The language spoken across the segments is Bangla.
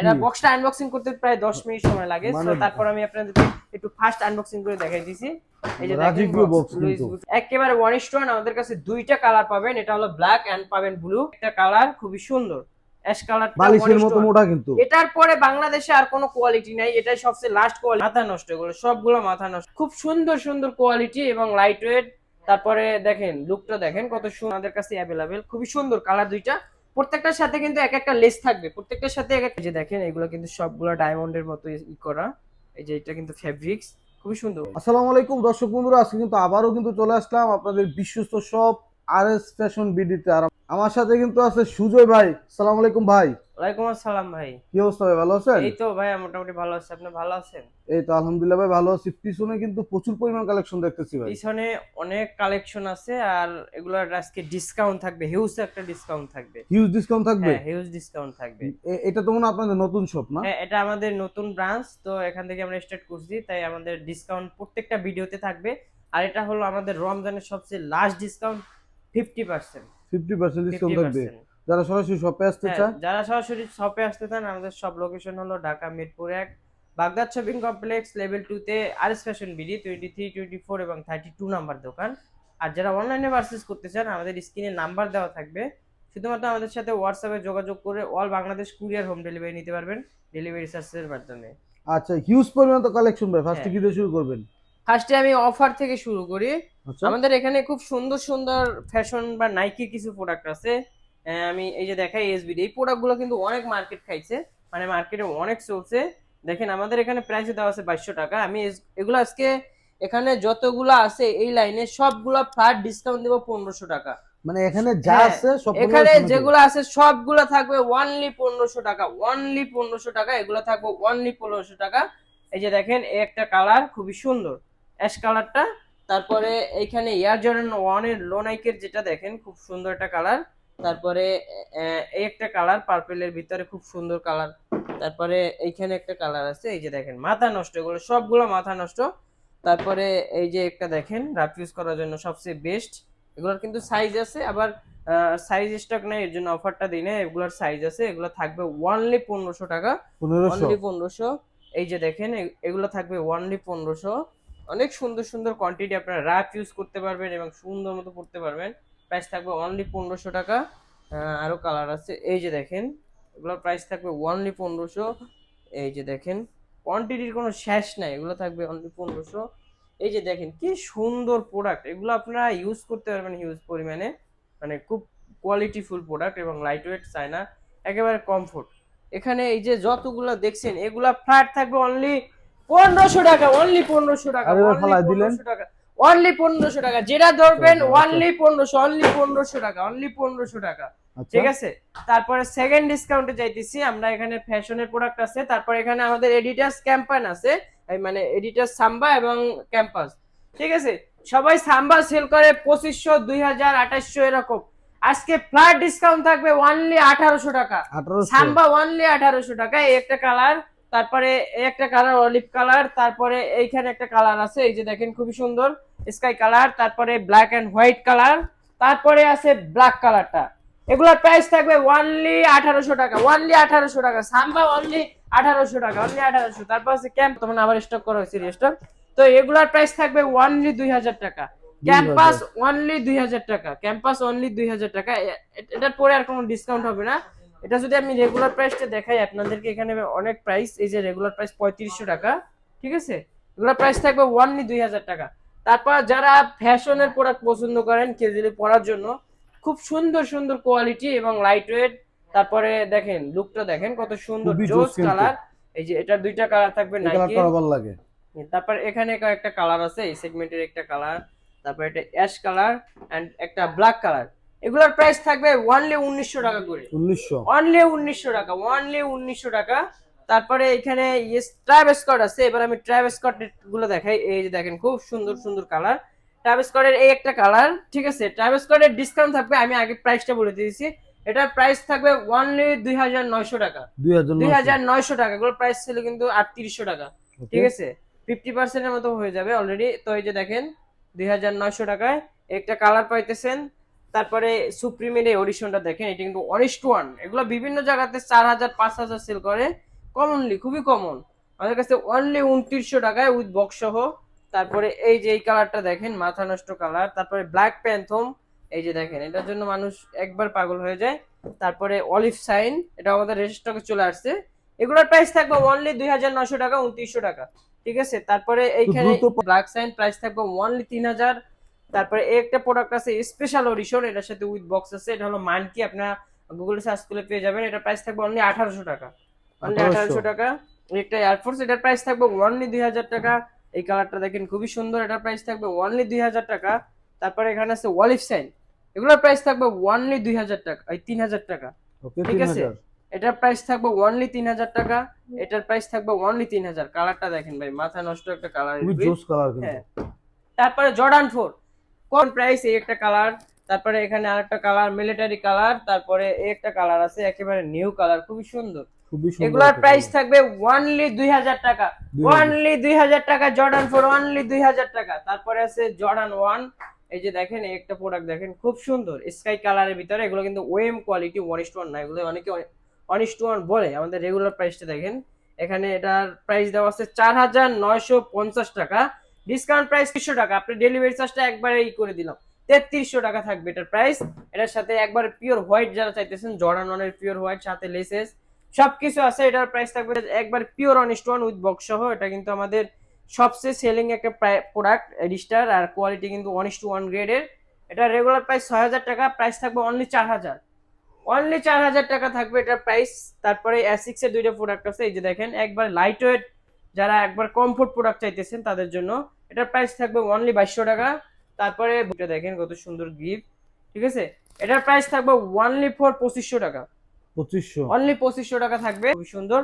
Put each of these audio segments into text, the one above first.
এটা বক্সটা আনবক্সিং করতে প্রায় 10 মিনিট সময় লাগে। সো তারপর আমি আপনাদেরকে একটু ফাস্ট আনবক্সিং করে দেখাই দিছি। এই যে দেখেন বক্স একেবারে 1:1 আমাদের কাছে দুইটা কালার পাবেন। এটা হলো ব্ল্যাক এন্ড পাবেন ব্লু। একটা কালার খুবই সুন্দর অ্যাশ কালারটা বালিশের মতো মোটা কিন্তু। এটার পরে বাংলাদেশে আর কোনো কোয়ালিটি নাই, এটাই সবচেয়ে লাস্ট কোয়ালিটি। মাথা নষ্ট, এগুলো সবগুলো মাথা নষ্ট। খুব সুন্দর সুন্দর কোয়ালিটি এবং লাইট ওয়েট। তারপরে দেখেন লুকটা দেখেন কত সুন্দর, আমাদের কাছে অ্যাভেলেবেল। খুবই সুন্দর কালার দুইটা। প্রত্যেকটার সাথে কিন্তু এক একটা লেস থাকবে, প্রত্যেকটার সাথে এক একটা। যে দেখেন এগুলো কিন্তু সবগুলো ডায়মন্ডের মতো করা। এই যে এটা কিন্তু ফেব্রিক্স, খুবই সুন্দর। আসসালামু আলাইকুম দর্শক বন্ধুরা, আজকে কিন্তু আবারও কিন্তু চলে আসলাম আপনাদের বিশ্বস্ত শপ আরএস ফ্যাশন বিডিতে। আর আমার সাথে কিন্তু আছে সুজয় ভাই। আসসালামু আলাইকুম ভাই। ওয়ালাইকুম আসসালাম ভাই। কি অবস্থা ভাই, ভালো আছেন? এই তো ভাই মোটামুটি ভালো আছি, আপনি ভালো আছেন? এই তো আলহামদুলিল্লাহ ভাই ভালো আছি। পিছনে কিন্তু প্রচুর পরিমাণ কালেকশন দেখতেছি ভাই। পিছনে অনেক কালেকশন আছে, আর এগুলোর আজকে ডিসকাউন্ট থাকবে, হিউজ একটা ডিসকাউন্ট থাকবে। হিউজ ডিসকাউন্ট থাকবে? হ্যাঁ, হিউজ ডিসকাউন্ট থাকবে। এটা তো মনে হয় আপনাদের নতুন শপ না? হ্যাঁ, এটা আমাদের নতুন ব্রাঞ্চ, তো এখান থেকে আমরা স্টার্ট করছি, তাই আমাদের ডিসকাউন্ট প্রত্যেকটা ভিডিওতে থাকবে। আর এটা হলো আমাদের রমজানের সবচেয়ে লাস্ট ডিসকাউন্ট, 50%। 50% ডিসকাউন্ট থাকবে যারা সরাসরি শপে আসতে চায়। যারা সরাসরি শপে আসতে চান, আমাদের সব লোকেশন হলো Dhaka Mirpur 1 Baghdad shopping complex level 2 তে আরএস ফ্যাশন বিডি 23, 24 এবং 32 নাম্বার দোকান। আর যারা অনলাইনে পারচেজ করতে চান, আমাদের স্ক্রিনে নাম্বার দেওয়া থাকবে, শুধুমাত্র আমাদের সাথে হোয়াটসঅ্যাপে যোগাযোগ করে all Bangladesh courier home delivery নিতে পারবেন ডেলিভারি চার্জের মাধ্যমে। আচ্ছা, হিউজ পরিমাণ তো কালেকশন ভাই, ফার্স্টে কি দিয়ে শুরু করবেন? ফার্স্টে আমি অফার থেকে শুরু করি। আচ্ছা, আমাদের এখানে খুব সুন্দর সুন্দর ফ্যাশন বা নাইকির কিছু প্রোডাক্ট আছে। আমি এই যে দেখাই এসবিডি, এই প্রোডাক্টগুলো কিন্তু অনেক মার্কেট খাইছে, মানে মার্কেটে অনেক চলছে। দেখেন আমাদের এখানে প্রাইস দেওয়া আছে 2200 টাকা। আমি এগুলো আজকে এখানে যতগুলো আছে এই লাইনে সবগুলো ফ্ল্যাট ডিসকাউন্ট দেব 1500 টাকা। মানে এখানে যা আছে সবগুলো এখানে যেগুলো আছে সবগুলো থাকবে অনলি 1500 টাকা, অনলি 1500 টাকা। এগুলো থাকবে অনলি 1500 টাকা। এই যে দেখেন এই একটা কালার খুবই সুন্দর অ্যাশ কালারটা। তারপরে এইখানে এয়ার জর্ডান 1 এর লো নাইকের যেটা দেখেন খুব সুন্দর একটা কালার। তারপরে এই একটা কালার পার্পলের ভিতরে খুব সুন্দর কালার। তারপরে এইখানে একটা কালার আছে, এই যে দেখেন মাথা নষ্ট, এগুলো সবগুলো মাথা নষ্ট। তারপরে এই যে একটা দেখেন রাফ ইউজ করার জন্য সবচেয়ে বেস্ট। এগুলোর কিন্তু সাইজ আছে, আবার সাইজ স্টক নাই, এর জন্য অফারটা দিই না। এগুলোর সাইজ আছে, এগুলো থাকবে অনলি 1500 টাকা, অনলি 1500। এই যে দেখেন এগুলো থাকবে অনলি 1500। অনেক সুন্দর সুন্দর কোয়ান্টিটি, আপনারা রাফ ইউজ করতে পারবেন এবং সুন্দর মতো পড়তে পারবেন। প্রাইস থাকবে অনলি 1500 টাকা। আরো কালার আছে, এই যে দেখেন এগুলোর প্রাইস থাকবে অনলি 1500। এই যে দেখেন কোয়ান্টিটির কোনো শেষ নাই, এগুলো থাকবে অনলি 1500। এই যে দেখেন কি সুন্দর প্রোডাক্ট, এগুলো আপনারা ইউজ করতে পারবেন হিউজ পরিমাণে, মানে খুব কোয়ালিটিফুল প্রোডাক্ট এবং লাইট ওয়েট, চায়না একেবারে কমফোর্ট। এখানে এই যে যতগুলো দেখছেন এগুলা ফ্ল্যাট থাকবে অনলি 1500 টাকা, অনলি 1500 টাকা, অনলি 1500 টাকা, অনলি 1500 টাকা। যেটা ধরবেন অনলি 1500, অনলি 1500 টাকা, অনলি 1500 টাকা। ঠিক আছে, তারপরে সেকেন্ড ডিসকাউন্টে যাইতেছি আমরা। এখানে ফ্যাশনের প্রোডাক্ট আছে, তারপর এখানে আমাদের এডিটাস ক্যাম্পাস আছে, মানে এডিটাস সাম্বা এবং ক্যাম্পাস। ঠিক আছে, সবাই সাম্বা সেল করে 2500, 2000, 2800 এরকম। আজকে ফ্ল্যাট ডিসকাউন্ট থাকবে অনলি 1800 টাকা, সাম্বা অনলি 1800 টাকা। এই একটা কালার, তারপরে এই একটা কালার অলিভ কালার, তারপরে এইখানে একটা কালার আছে, এই যে দেখেন খুবই সুন্দর স্কাই কালার, তারপরে ব্ল্যাক এন্ড হোয়াইট কালার, তারপরে আছে ব্ল্যাক কালারটা। এগুলোর প্রাইস থাকবে অনলি 1800 টাকা, অনলি 1800 টাকা। সাম্বা অনলি 1800 টাকা, অনলি 1800। তারপর আছে ক্যাম্প, তখন আবার স্টক করা হয়েছে রিস্টক। তো এগুলার প্রাইস থাকবে অনলি 2000 টাকা। ক্যাম্পাস অনলি 2000 টাকা, ক্যাম্পাস অনলি 2000 টাকা। এটার পরে আর কোনো ডিসকাউন্ট হবে না। এটা যদি আমি রেগুলার প্রাইসটা দেখাই আপনাদেরকে, এখানে অনেক প্রাইস। এই যে রেগুলার প্রাইস 3500 টাকা, ঠিক আছে। এগুলোর প্রাইস থাকবে অনলি 2000 টাকা। তারপর যারা ফ্যাশনের প্রোডাক্ট পছন্দ করেন কেজুয়ালি পরার জন্য, খুব সুন্দর সুন্দর কোয়ালিটি এবং লাইট ওয়েট। তারপরে দেখেন লুকটা দেখেন কত সুন্দর জোস কালার। এই যে এটার দুইটা কালার থাকবে নাইকি, ভালো লাগে। তারপর এখানে একটা কালার আছে এই সেগমেন্টের একটা কালার, তারপর এটা অ্যাশ কালার এন্ড একটা ব্ল্যাক কালার। এগুলোর প্রাইস থাকবে অনলি 1900 টাকা করে, 1900, অনলি 1900 টাকা, অনলি 1900 টাকা। তারপরে এখানে ট্রাইব স্কট আছে। এবার আমি ট্রাইব স্কট গুলো দেখাই। এই যে দেখেন খুব সুন্দর সুন্দর কালার ট্রাইব স্কটের এই একটা কালার, ঠিক আছে। ট্রাইব স্কটের ডিসকাউন্ট থাকবে, আমি আগে প্রাইসটা বলে দিয়েছি। এটার প্রাইস থাকবে অনলি 2900 টাকা, 2900 টাকা। এগুলোর প্রাইস ছিল কিন্তু 3800 টাকা, ঠিক আছে। 50% এর মতো হয়ে যাবে অলরেডি। তো এই যে দেখেন 2900 টাকায় একটা কালার পাইতেছেন। তারপরে সুপ্রিমের এই অডিশনটা দেখেন, এটা কিন্তু 1:1। এগুলো বিভিন্ন জায়গাতে 4000, 5000 সেল করে, কমনলি, খুবই কমন আমাদের কাছে অনলি 2900 টাকায় উইথ বক্স সহ। তারপরে এই যে এই কালারটা দেখেন, মাথা নষ্ট কালার। তারপরে ব্ল্যাক প্যান্থম, এই যে দেখেন, এটার জন্য মানুষ একবার পাগল হয়ে যায়। তারপরে অলিভ সাইন, এটা আমাদের রেজিস্টকে চলে আসছে। এগুলোর প্রাইস থাকবে অনলি 2900 টাকা, 2900 টাকা, ঠিক আছে। তারপরে তো এইখানে দ্রুত ব্ল্যাক সাইন প্রাইস থাকবে অনলি 3000। তারপরে এই একটা প্রোডাক্ট আছে স্পেশাল অডিশন, এটার সাথে উইথ বক্স আছে, এটা হলো মানকি, আপনারা গুগলে সার্চ করলে পেয়ে যাবেন। এটা প্রাইস থাকবে অনলি 1800 টাকা, অনলি 1800 1800 টাকা। একটা এয়ারফোর্স, এটার প্রাইস থাকবে অনলি 2000 টাকা। এই কালারটা দেখেন খুবই সুন্দর, এটার প্রাইস থাকবে অনলি 2000 টাকা। তারপরে এখানে আছে অলিভ সাইন, এগুলোর প্রাইস থাকবে অনলি 2000 টাকা, এই 3000 টাকা, ওকে ঠিক আছে। 3000 এটার প্রাইস থাকবে অনলি 3000 টাকা, এটার প্রাইস থাকবে অনলি 3000। কালারটা দেখেন ভাই, মাথা নষ্ট একটা কালার। খুবই জোস কালার কিন্তু। হ্যাঁ, তারপরে জর্ডান 4 কোন প্রাইস, এই একটা কালার। তারপরে এখানে আরেকটা কালার মিলিটারি কালার। তারপরে এই একটা কালার আছে একেবারে নিউ কালার, খুবই সুন্দর। খুবই সুন্দর এগুলার একটা প্রাইস কালার। থাকবে অনলি 2000 টাকা, 2000 অনলি 2000 টাকা। জর্ডান 4 অনলি 2000 টাকা। তারপরে আছে জর্ডান 1, এই যে দেখেন এই একটা প্রোডাক্ট দেখেন খুব সুন্দর স্কাই কালারের ভিতরে। এগুলো কিন্তু ওএম কোয়ালিটি, 1:1 না, এগুলো অনেকে 1:1 বলে। আমাদের রেগুলার প্রাইসটা দেখেন, এখানে এটার প্রাইস দেওয়া আছে 4950 টাকা, ডিসকাউন্ট প্রাইস 300 টাকা। আপনি ডেলিভারি চার্জটা একবারে করে দিলাম, 3300 টাকা থাকবে এটার প্রাইস। এটার সাথে একবার পিওর হোয়াইট যারা চাইতেছেন, জর্ডান 1 এর পিওর হোয়াইট, সাথে লেসেস সবকিছু আছে। এটার প্রাইস থাকবে একবার পিওর অন উইথ বক্স সহ। এটা কিন্তু আমাদের সবচেয়ে সেলিং একটা প্রোডাক্ট রিস্টার, আর কোয়ালিটি কিন্তু 1:1 গ্রেডের। এটা রেগুলার প্রাইস 6000 টাকা, প্রাইস থাকবে অনলি 4000, অনলি 4000 টাকা থাকবে এটার প্রাইস। তারপরে অ্যাসিক্স এর দুইটা প্রোডাক্ট আছে, এই যে দেখেন একবার লাইট ওয়েট, যারা একবার কমফোর্ট প্রোডাক্ট চাইতেছেন তাদের জন্য এটার প্রাইস থাকবে অনলি 2200 টাকা। তারপরে এটা দেখেন কত সুন্দর গিফট, ঠিক আছে। এটার প্রাইস থাকবে অনলি ফর 2500 টাকা, 2500 অনলি 2500 টাকা থাকবে, খুবই সুন্দর।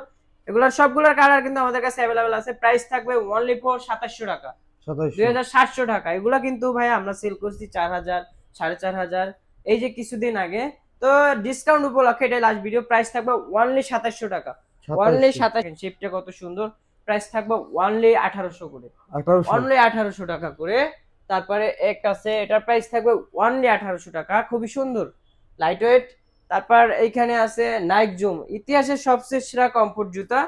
এগুলোর সবগুলোর কালার কিন্তু আমাদের কাছে অ্যাভেলেবেল আছে। প্রাইস থাকবে অনলি ফর 2700 টাকা, 2700 2700 টাকা। এগুলো কিন্তু ভাই আমরা সেল করছি 4000, 4500, এই যে কিছুদিন আগে। তো ডিসকাউন্ট উপলক্ষে এটা লাস্ট ভিডিও, প্রাইস থাকবে অনলি 2700 টাকা, অনলি 2700। শিপটা কত সুন্দর, প্রাইস থাকবে অনলি 1800 করে, 1800 অনলি 1800 টাকা করে। তারপরে একটা আছে, এটার প্রাইস থাকবে অনলি 1800 টাকা, খুবই সুন্দর লাইট ওয়েট। তারপর এইখানে আছে নাইক জুম, ইতিহাসের সবচেয়ে সেরা কমফোর্ট জুতা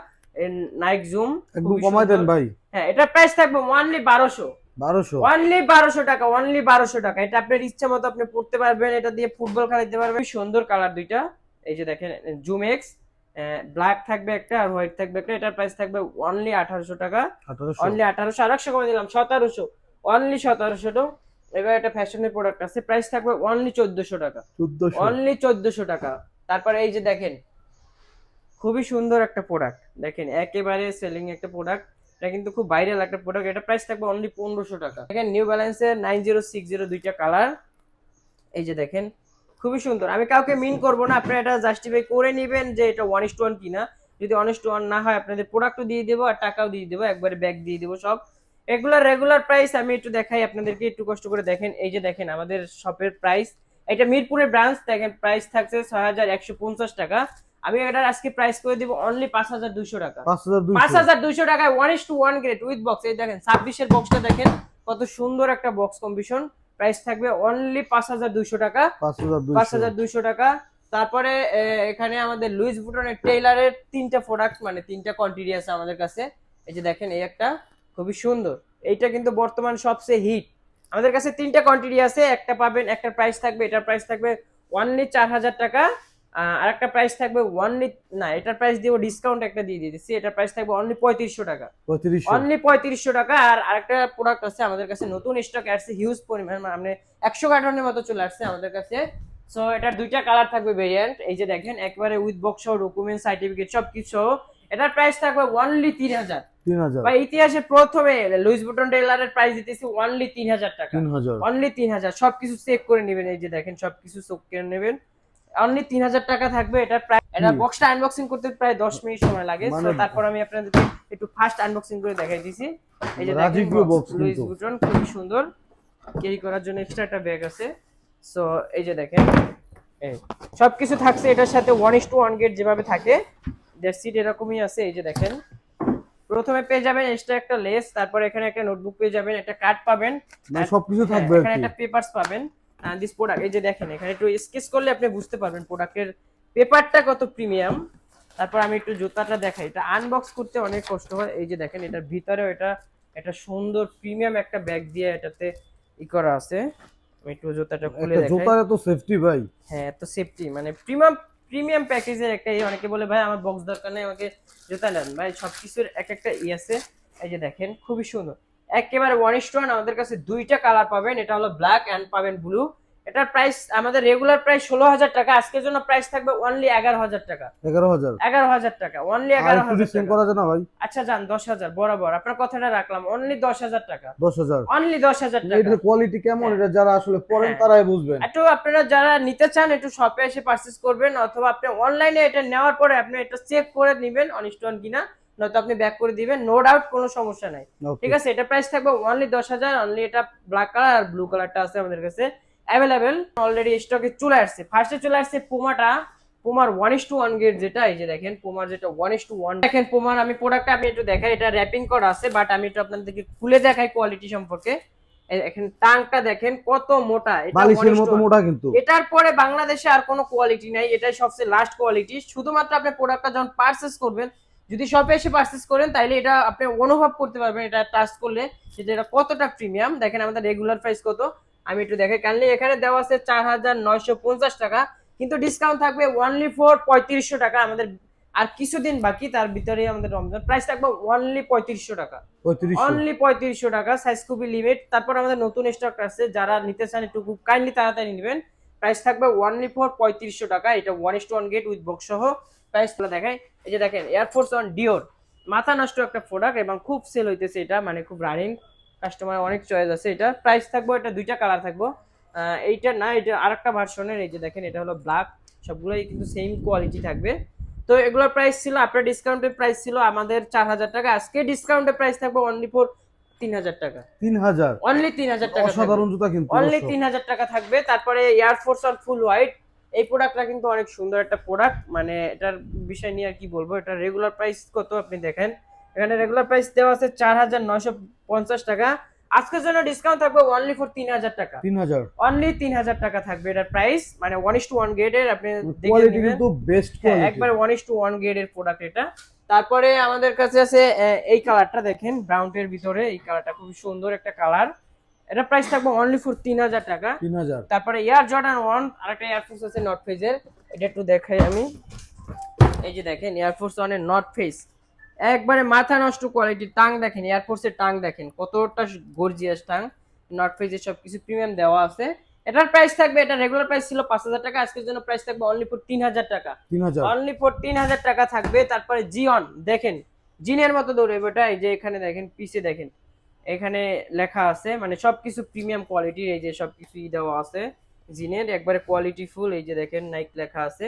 নাইক জুম, একদম কমাই দেন ভাই। হ্যাঁ এটার প্রাইস থাকবে অনলি 1200, 1200 অনলি 1200 টাকা, অনলি 1200 টাকা। এটা আপনার ইচ্ছা মতো আপনি পড়তে পারবেন, এটা দিয়ে ফুটবল খেলাতে পারবেন। সুন্দর কালার দুইটা, এই যে দেখেন জুম এক্স, ব্ল্যাক থাকবে একটা আর হোয়াইট থাকবে একটা। এটার প্রাইস থাকবে অনলি 1800 টাকা, 1800 অনলি 1800। আর 100 কমে দিলাম, 1700, অনলি 1700। এবার একটা ফ্যাশনের প্রোডাক্ট আছে, প্রাইস থাকবে অনলি 1400 টাকা, 1400 অনলি 1400 টাকা। তারপরে এই যে দেখেন খুবই সুন্দর একটা প্রোডাক্ট, দেখেন একেবারে সেলিং একটা প্রোডাক্ট, এটা কিন্তু খুব ভাইরাল একটা প্রোডাক্ট। এটা প্রাইস থাকবে অনলি 1500 টাকা। দেখেন নিউ ব্যালেন্সের 9060 দুইটা কালার, এই যে দেখেন খুবই সুন্দর। আমি কাউকে মিন করব না, আপনারা এটা জাস্টিফাই করে নেবেন যে এটা 1:1 কিনা। যদি 1:1 না হয় আপনাদের প্রোডাক্টও দিয়ে দেবো আর টাকাও দিয়ে দেবো, একবারে ব্যাগ দিয়ে দেবো সব। রেগুলার প্রাইস আমি একটু দেখাই আপনাদেরকে, একটু কষ্ট করে দেখেন। এই যে দেখেন আমাদের শপের প্রাইস, এটা মিরপুরের ব্রাঞ্চ, দেখেন প্রাইস থাকছে 6150 টাকা। আমি এটার আজকে প্রাইস করে দিব অনলি 5200 টাকা, 5200 5200 টাকায় 1:1 গ্রেড উইথ বক্স। এই দেখেন 26 এর বক্সটা দেখেন কত সুন্দর একটা বক্স কম্বিশন। প্রাইস থাকবে অনলি 5200 টাকা, 5200 টাকা। তারপরে এখানে আমাদের লুইস ভুটনের টেইলারের তিনটা প্রোডাক্ট, মানে তিনটা কোয়ান্টিটি আছে আমাদের কাছে। এই যে দেখেন এই একটা খুবই সুন্দর, এইটা কিন্তু বর্তমান সবচেয়ে হিট। আমাদের কাছে তিনটা কোয়ান্টিটি আছে, একটা পাবেন, একটা প্রাইস থাকবে, এটার প্রাইস থাকবে অনলি 4000 টাকা। আর একটা প্রাইস থাকবে অনলি, না এটার প্রাইস দিব ডিসকাউন্ট একটা দিয়ে দিয়েছি, এটার প্রাইস থাকবে অনলি 3500 টাকা, 3500 অনলি 3500 টাকা। আর আরেকটা প্রোডাক্ট আছে আমাদের কাছে, নতুন স্টক আসছে হিউজ পরিমাণ, মানে 100 কার্টনের মতো চলে আসছে আমাদের কাছে। সো এটার দুইটা কালার থাকবে ভেরিয়েন্ট, এই যে দেখেন একবারে উইথ বক্স সহ ডকুমেন্ট সার্টিফিকেট সবকিছু। এটার প্রাইস থাকবে অনলি 3000, 3000 ভাই ইতিহাসে প্রথমে লুইস বুটন টেইলারের প্রাইস দিতেছি অনলি 3000 টাকা, 3000 অনলি 3000। সবকিছু চেক করে নেবেন, এই যে দেখেন সবকিছু চেক করে নেবেন, অনলি 3000 টাকা থাকবে এটার প্রাইস। এটা বক্সটা আনবক্সিং করতে প্রায় 10 মিনিট সময় লাগে। মানে তারপর আমি আপনাদেরকে একটু ফাস্ট আনবক্সিং করে দেখাই দিছি। এই যে দেখেন রাজকীয় বক্স লুইস কিন্তু বুটন খুব সুন্দর, ক্যারি করার জন্য এক্সট্রা একটা ব্যাগ আছে। সো এই যে দেখেন এই সবকিছু থাকছে এটার সাথে 1:1 গেট যেভাবে থাকে দ্যাটস ইট, এরকমই আছে। এই যে দেখেন প্রথমে পেয়ে যাবেন এক্সট্রা একটা লেস, তারপর এখানে একটা নোটবুক পেয়ে যাবেন, একটা কার্ড পাবেন, মানে সবকিছু থাকবে এখানে আর কি। একটা পেপারস পাবেন। দিস প্রোডাক্ট, এই যে দেখেন এখানে একটু স্কেচ করলে আপনি বুঝতে পারবেন প্রোডাক্টের পেপারটা কত প্রিমিয়াম। তারপর আমি একটু জুতাটা দেখাই, এটা আনবক্স করতে অনেক কষ্ট হয়। এই যে দেখেন এটার ভিতরেও এটা সুন্দর প্রিমিয়াম একটা ব্যাগ দিয়ে এটাতে করা আছে। আমি একটু জুতাটা খুলে একটা দেখাই। জুতার এত সেফটি ভাই। হ্যাঁ, এত সেফটি, মানে প্রিমিয়াম প্রিমিয়াম প্যাকেজের একটা অনেকে বলে ভাই আমার বক্স দরকার নেই, আমাকে জুতা নেন ভাই, সবকিছুর এক একটা আছে। এই যে দেখেন খুবই সুন্দর, একেবারে 1:1 আমাদের কাছে দুইটা কালার পাবেন, এটা হলো ব্ল্যাক এন্ড পাবেন ব্লু। এটার প্রাইস আমাদের রেগুলার প্রাইস 16,000 টাকা, আজকের জন্য প্রাইস থাকবে অনলি 11,000 টাকা। 11,000 11,000 টাকা, অনলি আর একটু 11,000 ডিসকাউন্ট টাকা। করা যায় না ভাই? আচ্ছা যান 10,000 বরাবর আপনার কথাটা রাখলাম, অনলি 10,000 টাকা, 10,000 অনলি 10,000 টাকা। এটার কোয়ালিটি কেমন হ্যাঁ। এটা যারা আসলে পড়েন হ্যাঁ। তারাই বুঝবেন। একটু আপনারা যারা নিতে চান একটু শপে এসে পারচেজ করবেন, অথবা আপনি অনলাইনে এটা নেওয়ার পরে আপনি এটা চেক করে নেবেন অনস্টোন কিনা, নয়তো আপনি ব্যাক করে দিবেন, নো ডাউট, কোনো সমস্যা নাই। Okay. ঠিক আছে, এটা প্রাইস থাকবে অনলি 10,000। অনলি এটা ব্ল্যাক কালার আর ব্লু কালারটা আছে আমাদের কাছে অ্যাভেলেবেল, অলরেডি স্টকে চলে আসছে। ফার্স্টে চলে আসছে পুমার 1:1 গেট, যেটা এই যে দেখেন পুমার যেটা 1:1 দেখেন পুমার। আমি প্রোডাক্টটা আমি একটু দেখাই, এটা র্যাপিং করা আছে, বাট আমি একটু আপনাদেরকে খুলে দেখাই কোয়ালিটি সম্পর্কে। এখন টাংটা দেখেন কত মোটা, এটা বালিশের 1:1 মতো মোটা কিন্তু। এটার পরে বাংলাদেশে আর কোনো কোয়ালিটি নাই, এটাই সবচেয়ে লাস্ট কোয়ালিটি। শুধুমাত্র আপনি প্রোডাক্টটা যখন পারচেজ করবেন, যদি শপে এসে পারচেজ করেন, তাইলে এটা আপনি অনুভব করতে পারবেন এটা টাচ করলে যে এটা কতটা প্রিমিয়াম। দেখেন আমাদের রেগুলার প্রাইস কত, আমি একটু দেখাই। কাইন্ডলি এখানে দেওয়া আছে 4,950 টাকা, কিন্তু ডিসকাউন্ট থাকবে অনলি ফর 3,500 টাকা। আমাদের আর কিছুদিন বাকি, তার ভিতরে আমাদের রমজান, প্রাইস থাকবে অনলি 3,500 টাকা, 3500 অনলি 3,500 টাকা। সাইজ খুবই লিমিট। তারপর আমাদের নতুন স্টক আছে, যারা নিতে চান একটু খুব কাইন্ডলি তাড়াতাড়ি নেবেন। প্রাইস থাকবে অনলি ফর 3,500 টাকা, এটা 1:1 গেট উইথ বক্স সহ। প্রাইস দেখাই, এই যে দেখেন এয়ারফোর্স ওয়ান ডিওর, মাথা নষ্ট একটা প্রোডাক্ট এবং খুব সেল হইতেছে এটা, মানে খুব রানিং, কাস্টমার অনেক চয়েস আছে। এটা প্রাইস থাকবে, এটা দুইটা কালার থাকবো, এইটা না, এটা আরেকটা ভার্সনের। এই যে দেখেন এটা হলো ব্ল্যাক, সবগুলোই কিন্তু সেম কোয়ালিটি থাকবে। তো এগুলোর প্রাইস ছিল, আপনার ডিসকাউন্টের প্রাইস ছিল আমাদের 4,000 টাকা, আজকে ডিসকাউন্টের প্রাইস থাকবে অনলি ফর 3,000 টাকা, 3000 অনলি 3,000 টাকা, অসাধারণ জুতা কিন্তু অনলি দর্শক। 3,000 টাকা থাকবে। তারপরে এয়ারফোর্স অন ফুল হোয়াইট, এই প্রোডাক্টটা কিন্তু অনেক সুন্দর একটা প্রোডাক্ট, মানে এটার বিষয় নিয়ে আর কি বলবো। এটা রেগুলার প্রাইস কত আপনি দেখেন, এখানে রেগুলার প্রাইস দেওয়া আছে 4,950 টাকা, আজকের জন্য ডিসকাউন্ট থাকবে অনলি ফর 3,000 টাকা, 3000 অনলি 3,000 টাকা থাকবে এটার প্রাইস, মানে 1:1 গ্রেডের, আপনি দেখে কোয়ালিটি নেবেন। কিন্তু বেস্ট হ্যাঁ, কোয়ালিটি। একবার 1:1 গ্রেডের প্রোডাক্ট এটা। তারপরে আমাদের কাছে আছে এই কালারটা দেখেন, ব্রাউনের ভিতরে এই কালারটা খুব সুন্দর একটা কালার, এটা প্রাইস থাকবে অনলি ফর 3,000 টাকা। 3000 তারপরে এয়ার জর্ডান 1 আরেকটা এয়ারফোর্স আছে নর্থ ফেজের, এটা একটু দেখাই আমি। এই যে দেখেন এয়ারফোর্স 1 এর নর্থ ফেজ, একবারে মাথা নষ্ট কোয়ালিটির টাং দেখেন, এয়ারফোর্সের টাং দেখেন কতটা গর্জিয়াস টাং, নর্থ ফেজের সবকিছু প্রিমিয়াম দেওয়া আছে। এটার প্রাইস থাকবে, এটা রেগুলার প্রাইস ছিল 5,000 টাকা, আজকের জন্য প্রাইস থাকবে অনলি ফর 3,000 টাকা, 3000 অনলি ফর 3,000 টাকা থাকবে। তারপরে জিওন দেখেন, জিনের মতো দৌড়বে এটা, এই যে এখানে দেখেন পিছে দেখেন এখানে লেখা আছে, মানে সবকিছু প্রিমিয়াম কোয়ালিটির, এই যে সবকিছু দেওয়া আছে জিনের, একবারে কোয়ালিটি ফুল। এই যে দেখেন নাইক লেখা আছে,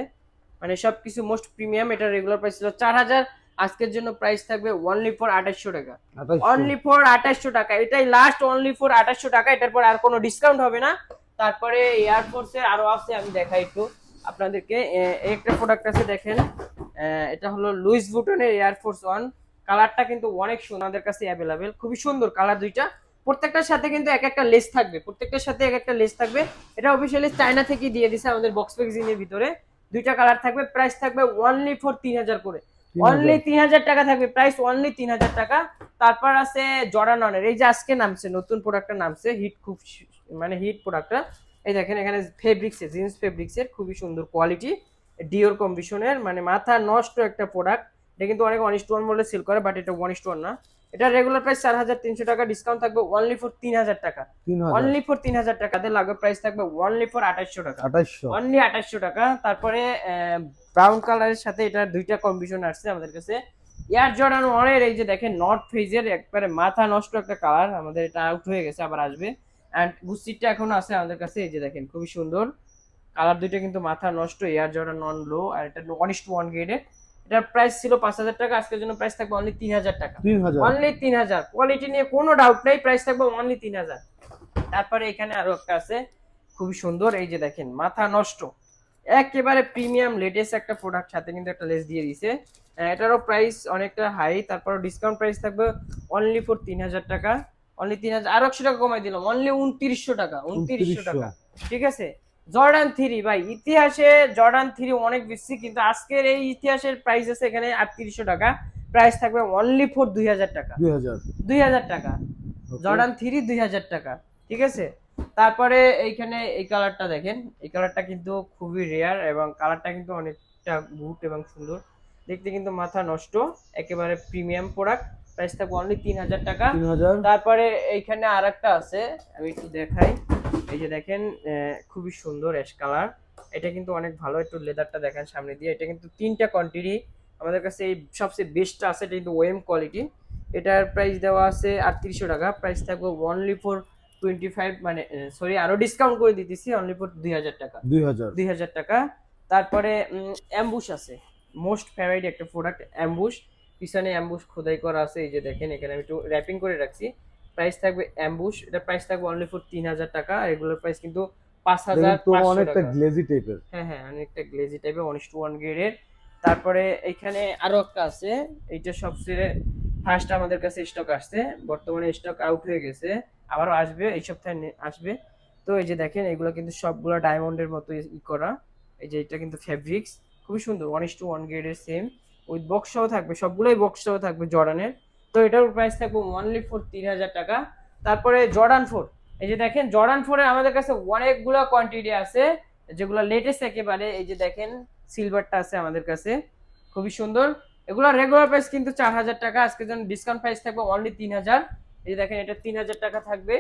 মানে সবকিছু মোস্ট প্রিমিয়াম। এটা রেগুলার প্রাইস ছিল 4,000, আজকের জন্য প্রাইস থাকবে অনলি ফর 2,800 টাকা, 2800 অনলি ফর 2,800 টাকা, এটাই লাস্ট, অনলি ফর 2,800 টাকা, এটার পর আর কোনো ডিসকাউন্ট হবে না। তারপরে এয়ারফোর্সে আরো আছে, আমি দেখাই একটু আপনাদেরকে। একটা প্রোডাক্ট আছে দেখেন, এটা হলো লুইস ভুটনের এয়ারফোর্স 1, কালারটা কিন্তু অনেক সুন্দর, আমাদের কাছে অ্যাভেলেবেল, খুবই সুন্দর কালার দুইটা। প্রত্যেকটার সাথে কিন্তু এক একটা লেস থাকবে, প্রত্যেকটার সাথে এক একটা লেস থাকবে। এটা অফিসিয়ালি চায়না থেকে দিয়ে দিছে আমাদের বক্স প্যাকেজিং এর ভিতরে, দুইটা কালার থাকবে। প্রাইস থাকবে অনলি ফর 3,000 করে, 3000 অনলি 3,000 টাকা থাকবে প্রাইস, অনলি 3,000 টাকা। তারপর আছে জর্ডান অনের, এই যে আজকে নামছে নতুন প্রোডাক্টটা নামছে, হিট খুব, মানে হিট প্রোডাক্টটা। এই দেখেন এখানে ফেব্রিক্সের, জিন্স ফেব্রিক্সের খুবই সুন্দর কোয়ালিটি, ডিওর কম্বিশনের, মানে মাথা নষ্ট একটা প্রোডাক্ট। এটা কিন্তু অনেক 1:1 বলে সেল করে, বাট এটা 1:1 না। এটা রেগুলার প্রাইস 4,300 টাকা, ডিসকাউন্ট থাকবে অনলি ফর 3,000 টাকা, 3000 অনলি ফর 3,000 টাকা। লাগবে প্রাইস থাকবে অনলি ফর 2,800 টাকা, 2800 অনলি 2,800 টাকা। তারপরে ব্রাউন কালারের সাথে এটা দুইটা কম্বিনেশন আসছে আমাদের কাছে, এয়ার জর্ডান 1 এর, এই যে দেখেন নর্থ ফেজের, একবারে মাথা নষ্ট একটা কালার, আমাদের এটা আউট হয়ে গেছে, আবার আসবে। এন্ড গুসিটা এখনো আছে আমাদের কাছে, এই যে দেখেন খুবই সুন্দর কালার দুইটা, কিন্তু মাথা নষ্ট, এয়ার জর্ডান 1 লো, আর এটা 1:1 গ্রেডের। এটার প্রাইস ছিল 5,000 টাকা, আজকের জন্য প্রাইস থাকবে অনলি 3,000 টাকা, 3000 অনলি 3,000, কোয়ালিটি নিয়ে কোনো ডাউট নেই, প্রাইস থাকবে অনলি 3,000। তারপরে এখানে আরো একটা আছে খুবই সুন্দর, এই যে দেখেন মাথা নষ্ট, একেবারে প্রিমিয়াম লেটেস্ট একটা প্রোডাক্ট, সাথে কিন্তু একটা লেস দিয়ে দিছে। এটারও প্রাইস অনেকটা হাই, তারপর ডিসকাউন্ট প্রাইস থাকবে অনলি ফর 3,000 টাকা, অনলি 3,000, আর 100 টাকা কমাই দিলাম, অনলি 2,900 টাকা, 2,900 টাকা, ঠিক আছে। জর্ডান 3 ভাই, ইতিহাসে জর্ডান 3 অনেক বেশি, কিন্তু আজকের এই ইতিহাসের প্রাইস আছে এখানে 3800 টাকা। প্রাইস থাকবে অনলি ফর 2000 টাকা। 2000। 2000 টাকা ওকে। জর্ডান 3 2000 টাকা, ঠিক আছে। তারপরে এইখানে এই কালারটা দেখেন, এই কালারটা কিন্তু খুবই রেয়ার এবং কালারটা কিন্তু অনেকটা গুড এবং সুন্দর দেখতে, কিন্তু মাথা নষ্ট, একেবারে প্রিমিয়াম প্রোডাক্ট। প্রাইস থাকবে অনলি 3000 টাকা। 3000। তারপরে এইখানে আরেকটা আছে, আমি একটু দেখাই। এই যে দেখেন, খুবই সুন্দর অ্যাশ কালার। এটা কিন্তু অনেক ভালো, একটু লেদারটা দেখেন সামনে দিয়ে। এটা কিন্তু 3টা কোয়ান্টিটি আমাদের কাছে, এই সবচেয়ে বেস্টটা আছে, এটা কিন্তু ওএম কোয়ালিটি। এটার প্রাইস দেওয়া আছে 3800 টাকা। প্রাইস থাকবে অনলি ফর 25, মানে সরি আরো ডিসকাউন্ট করে দিতেছি, অনলি ফর 2000 টাকা। 2000। 2000 টাকা। তারপরে অ্যাম্বুশ আছে, মোস্ট ফেভারিট একটা প্রোডাক্ট অ্যাম্বুশ। পিছনে অ্যাম্বুশ খোদাই করা আছে, এই যে দেখেন এখানে আমি একটু র্যাপিং করে রাখছি। প্রাইস থাকবে অ্যাম্বুশ, এটা প্রাইস থাকবে অনলি ফর 3000 টাকা। রেগুলার প্রাইস কিন্তু দেখুন তো 5500 অনেকটা টাকা। গ্লেজি টাইপের। হ্যাঁ হ্যাঁ, অনেকটা গ্লেজি টাইপের 1:1 গ্রেডের। তারপরে এখানে আরো একটা আছে, এইটা সবচেয়ে ফার্স্ট আমাদের কাছে স্টক আসছে, বর্তমানে স্টক আউট হয়ে গেছে, আবারও আসবে এই সপ্তাহে আসবে। তো এই যে দেখেন, এগুলো কিন্তু সবগুলো ডায়মন্ডের মতো করা। এই যে এটা কিন্তু ফেব্রিক্স, খুবই সুন্দর, 1:1 গ্রেডের সেম, উইথ বক্স সহ থাকবে, সবগুলোই বক্স সহ থাকবে জর্ডানের। তো এটার প্রাইস থাকবে অনলি ফর 3000 টাকা। তারপরে জর্ডান 4, এই যে দেখেন জর্ডান 4 এর আমাদের কাছে অনেকগুলো কোয়ান্টিটি আছে, যেগুলো লেটেস্ট একেবারে। এই যে দেখেন সিলভারটা আছে আমাদের কাছে, খুবই সুন্দর। এগুলো রেগুলার প্রাইস কিন্তু 4000 টাকা, আজকের জন্য ডিসকাউন্ট প্রাইস থাকবে অনলি 3000। এই যে দেখেন, এটা 3000 টাকা থাকবে,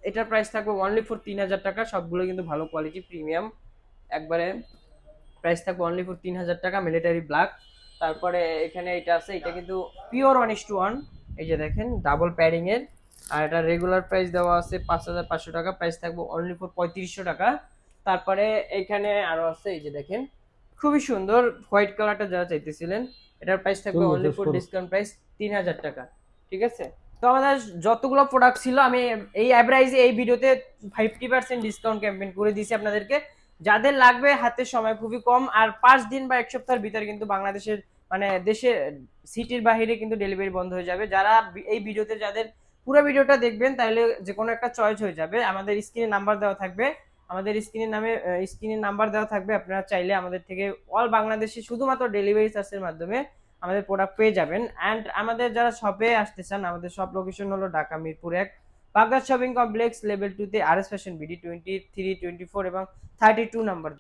এটার প্রাইস থাকবে অনলি ফর 3000 টাকা। সবগুলো কিন্তু ভালো কোয়ালিটি, প্রিমিয়াম একবারে। প্রাইস থাকবে অনলি ফর 3000 টাকা, মিলিটারি ব্ল্যাক। তারপরে এখানে এটা আছে, এটা কিন্তু পিওর 1:1, এই যে দেখেন ডাবল প্যাডিং এর। আর এটা রেগুলার প্রাইস দেওয়া আছে 5500 টাকা, প্রাইস থাকবে অনলি ফর 3500 টাকা। তারপরে এখানে আরো আছে, এই যে দেখেন খুবই সুন্দর হোয়াইট কালারটা যারা চাইতেছিলেন, এটার প্রাইস থাকবে চলুন অনলি শেষ ফর করুন। ডিসকাউন্ট প্রাইস 3000 টাকা, ঠিক আছে। তো আমাদের যতগুলো প্রোডাক্ট ছিল, আমি এই অ্যাভারেজে এই ভিডিওতে 50% ডিসকাউন্ট ক্যাম্পেইন করে দিয়েছি আপনাদেরকে। যাদের লাগবে, হাতে সময় খুবই কম, আর 5 দিন বা 1 সপ্তাহের ভিতরে কিন্তু বাংলাদেশের, মানে দেশে, সিটির বাইরে কিন্তু ডেলিভারি বন্ধ হয়ে যাবে। যারা এই ভিডিওতে, যাদের পুরো ভিডিওটা দেখবেন, তাহলে যে কোনো একটা চয়েস হয়ে যাবে। আমাদের স্ক্রিনে নাম্বার দেওয়া থাকবে, আমাদের স্ক্রিনে নাম্বার দেওয়া থাকবে, আপনারা চাইলে আমাদের থেকে অল বাংলাদেশে শুধুমাত্র ডেলিভারি চার্জের মাধ্যমে আমাদের প্রোডাক্ট পেয়ে যাবেন। অ্যান্ড আমাদের যারা শপে আসতে চান, আমাদের শপ লোকেশন হলো Dhaka Mirpur 1, Baghdad shopping complex level 2 তে আর এস ফ্যাশন বিডি 23, 24 এবং 32 নাম্বার।